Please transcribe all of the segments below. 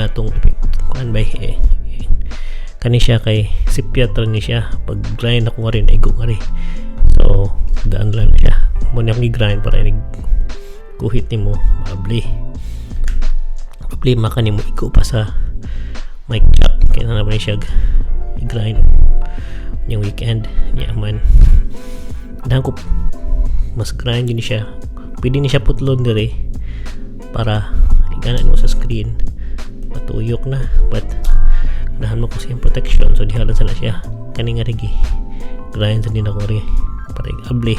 natong kuan bay kani siya kay sipyat rin ni siya pag grind ako nga rin ay nga rin, so daan lang siya mo na i-grind para inig kuhit ni mo mabli problema ka ni mo iko pa sa mic jack kaya na naman siya i-grind yung weekend niya man dahil ko mas grind din siya, pwede ni siya putlon dire para iganan mo sa screen patuyok na, but dahan mo ko siyang protection, so dihalan sana siya kani nga rigi grind sa din ako rin para igabli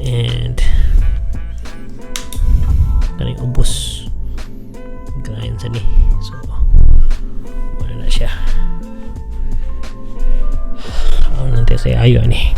and kaning ubos grind sa ni, so wala na siya nanti saya ayo ni